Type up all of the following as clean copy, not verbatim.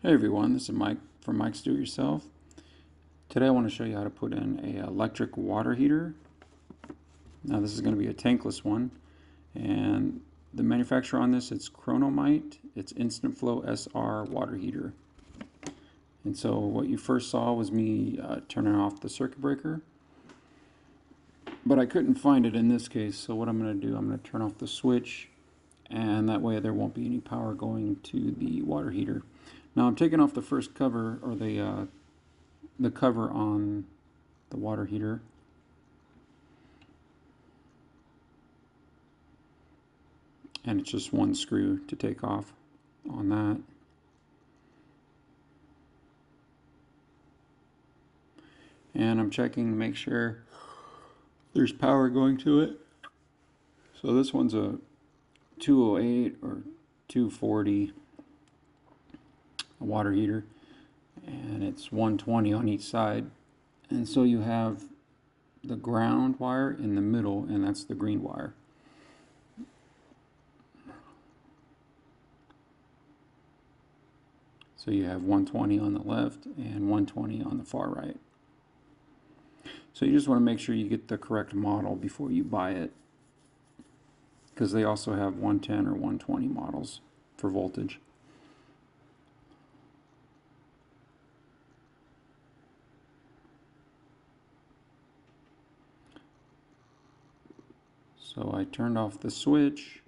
Hey everyone, this is Mike from Mike's Do It Yourself. Today I want to show you how to put in an electric water heater. Now this is going to be a tankless one, and the manufacturer on this, it's Chronomite. It's Instant Flow SR water heater. And so what you first saw was me turning off the circuit breaker, but I couldn't find it in this case. So what I'm going to do, I'm going to turn off the switch, and that way there won't be any power going to the water heater. Now I'm taking off the first cover, or the cover on the water heater. And it's just one screw to take off on that. And I'm checking to make sure there's power going to it. So this one's a 208 or 240 water heater, and it's 120 on each side. And so you have the ground wire in the middle, and that's the green wire. So you have 120 on the left and 120 on the far right. So you just want to make sure you get the correct model before you buy it, because they also have 110 or 120 models for voltage. So I turned off the switch,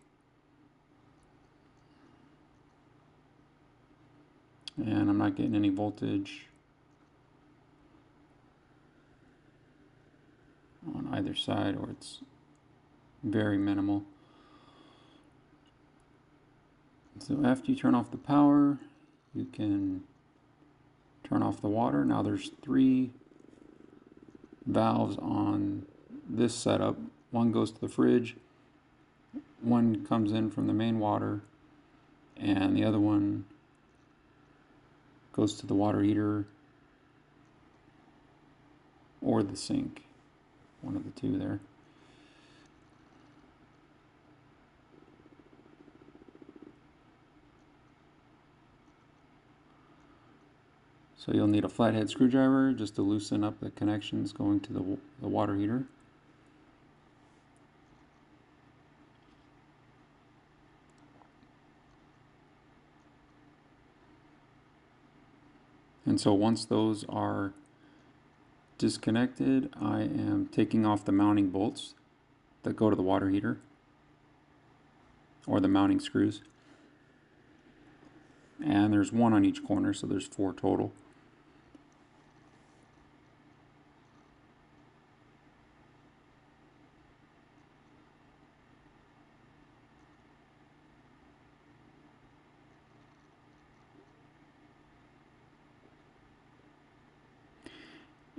and I'm not getting any voltage on either side, or it's very minimal. So after you turn off the power, you can turn off the water. Now there's 3 valves on this setup. One goes to the fridge, one comes in from the main water, and the other one goes to the water heater or the sink. One of the two there. So you'll need a flathead screwdriver just to loosen up the connections going to the water heater. And so once those are disconnected, I am taking off the mounting bolts that go to the water heater, or the mounting screws. And there's 1 on each corner, so there's 4 total.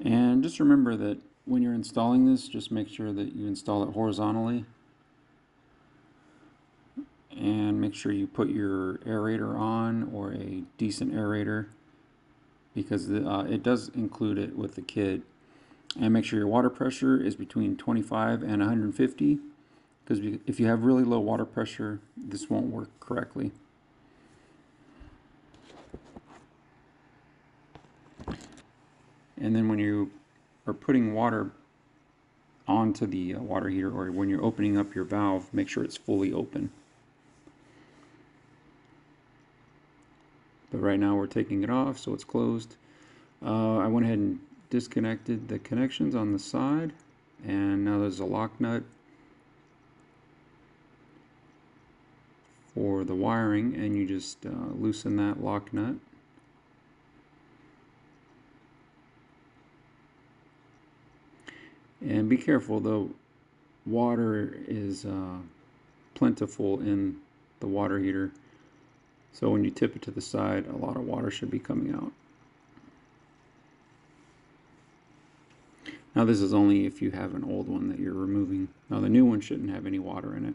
And just remember that when you're installing this, just make sure that you install it horizontally, and make sure you put your aerator on, or a decent aerator, because it does include it with the kit. And make sure your water pressure is between 25 and 150, because if you have really low water pressure, this won't work correctly. And then when you are putting water onto the water heater, or when you're opening up your valve, make sure it's fully open. But right now we're taking it off, so it's closed. I went ahead and disconnected the connections on the side, and now there's a lock nut for the wiring, and you just loosen that lock nut. And be careful, the water is plentiful in the water heater, so when you tip it to the side, a lot of water should be coming out. Now this is only if you have an old one that you're removing. Now the new one shouldn't have any water in it.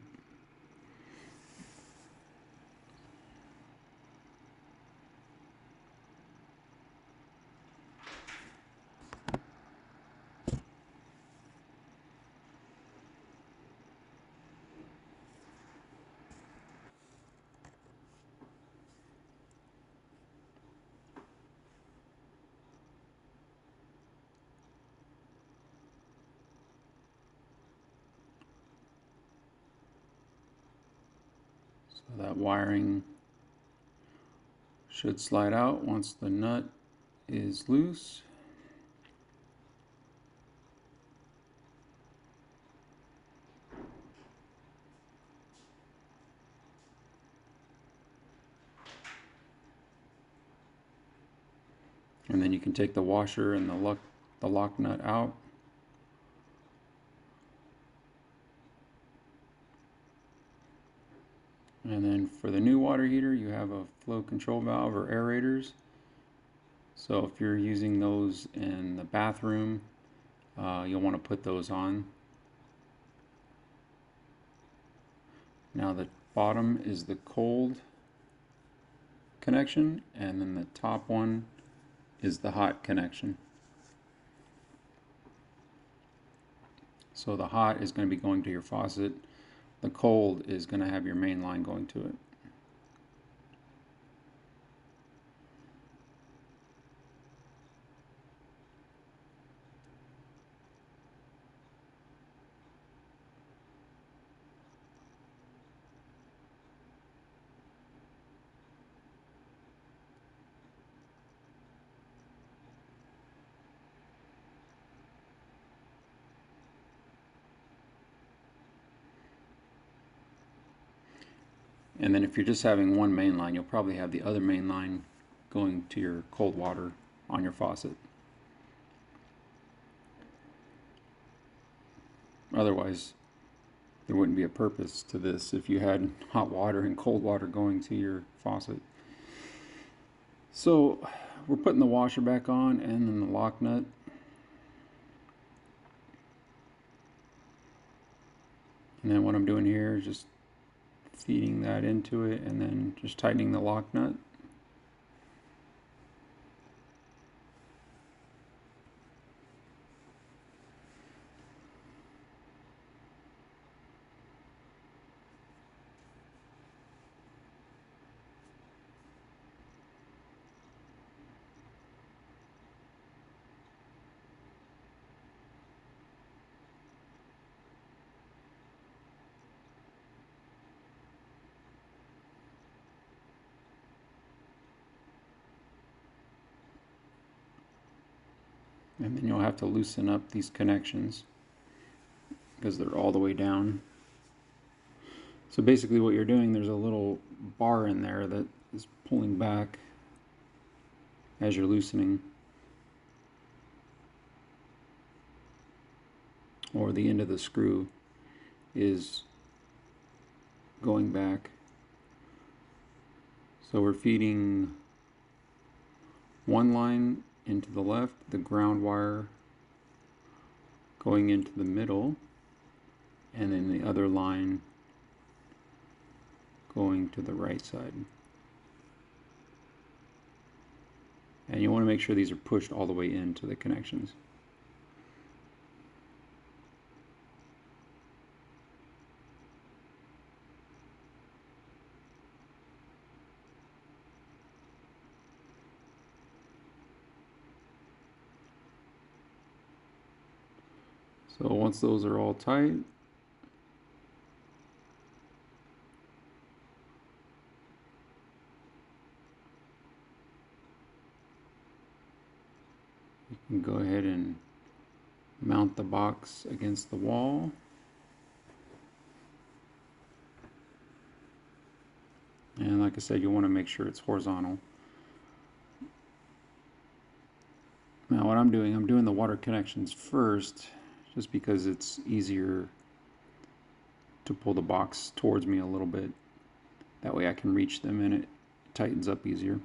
So that wiring should slide out once the nut is loose. And then you can take the washer and the lock nut out. And then for the new water heater, you have a flow control valve or aerators. So if you're using those in the bathroom, you'll want to put those on. Now the bottom is the cold connection, and then the top one is the hot connection. So the hot is going to be going to your faucet. The cold is going to have your main line going to it. And then if you're just having one main line, you'll probably have the other main line going to your cold water on your faucet. Otherwise, there wouldn't be a purpose to this if you had hot water and cold water going to your faucet. So we're putting the washer back on and then the lock nut. And then what I'm doing here is just feeding that into it and then just tightening the lock nut. And then you'll have to loosen up these connections because they're all the way down. So basically what you're doing, there's a little bar in there that is pulling back as you're loosening. Or the end of the screw is going back. So we're feeding one line into the left, the ground wire going into the middle, and then the other line going to the right side. And you want to make sure these are pushed all the way into the connections. So once those are all tight, you can go ahead and mount the box against the wall. And like I said, you want to make sure it's horizontal. Now what I'm doing the water connections first, just because it's easier to pull the box towards me a little bit. That way I can reach them and it tightens up easier.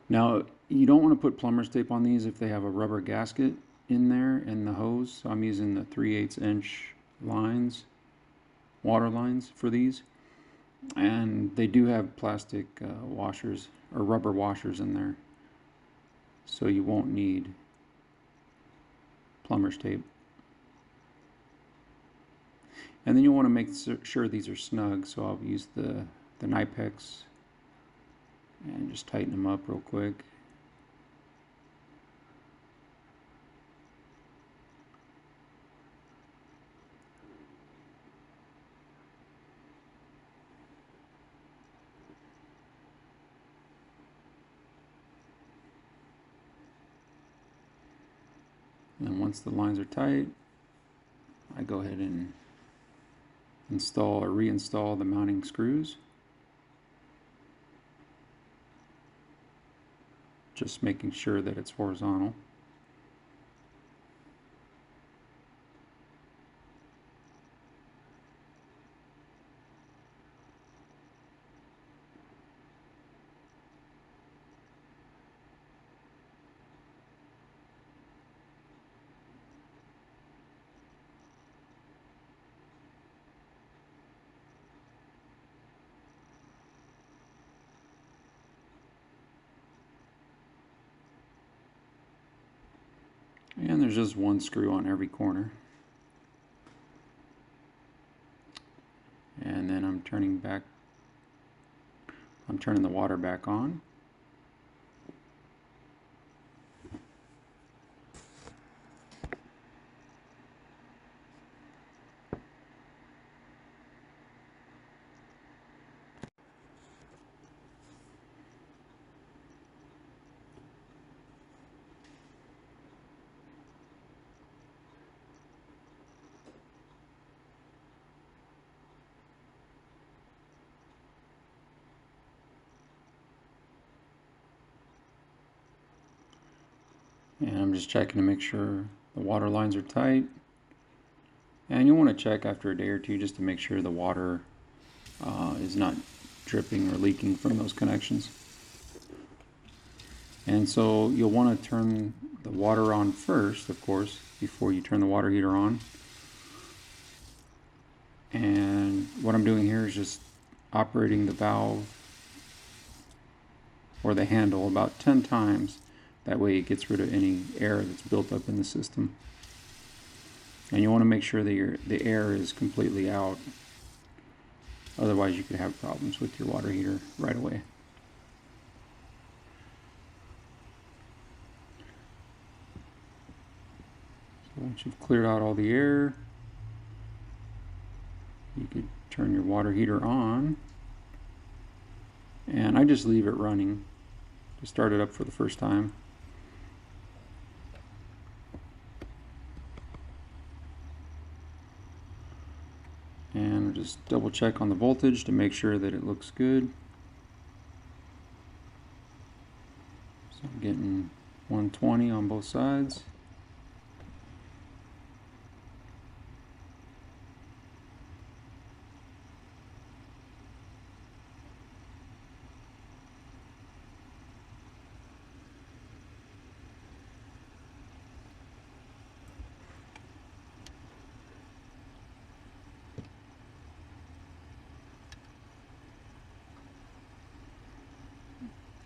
Now you don't want to put plumber's tape on these if they have a rubber gasket in there in the hose. So I'm using the 3/8 inch lines, water lines for these. And they do have plastic washers or rubber washers in there. So you won't need plumber's tape. And then you want to make sure these are snug, so I'll use the Nipex and just tighten them up real quick. And then once the lines are tight, I go ahead and install or reinstall the mounting screws. Just making sure that it's horizontal. And there's just one screw on every corner. And then I'm turning the water back on. And I'm just checking to make sure the water lines are tight. And you want to check after a day or two just to make sure the water is not dripping or leaking from those connections. And so you'll want to turn the water on first, of course, before you turn the water heater on. And what I'm doing here is just operating the valve or the handle about 10 times. That way it gets rid of any air that's built up in the system. And you want to make sure that the air is completely out. Otherwise you could have problems with your water heater right away. So once you've cleared out all the air, you could turn your water heater on. And I just leave it running to start it up for the first time. And just double check on the voltage to make sure that it looks good. So I'm getting 120 on both sides.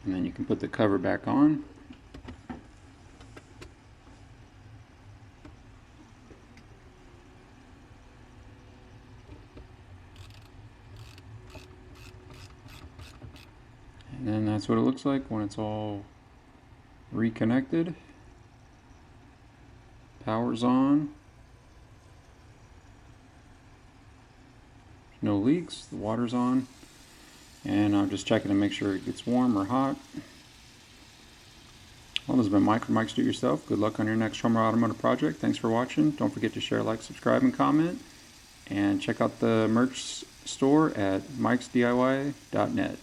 And then you can put the cover back on. And then that's what it looks like when it's all reconnected. Power's on. No leaks, the water's on. And I'm just checking to make sure it gets warm or hot. Well, this has been Mike from Mike's Do It Yourself. Good luck on your next Trommer Automotive project. Thanks for watching. Don't forget to share, like, subscribe, and comment. And check out the merch store at mikesdiy.net.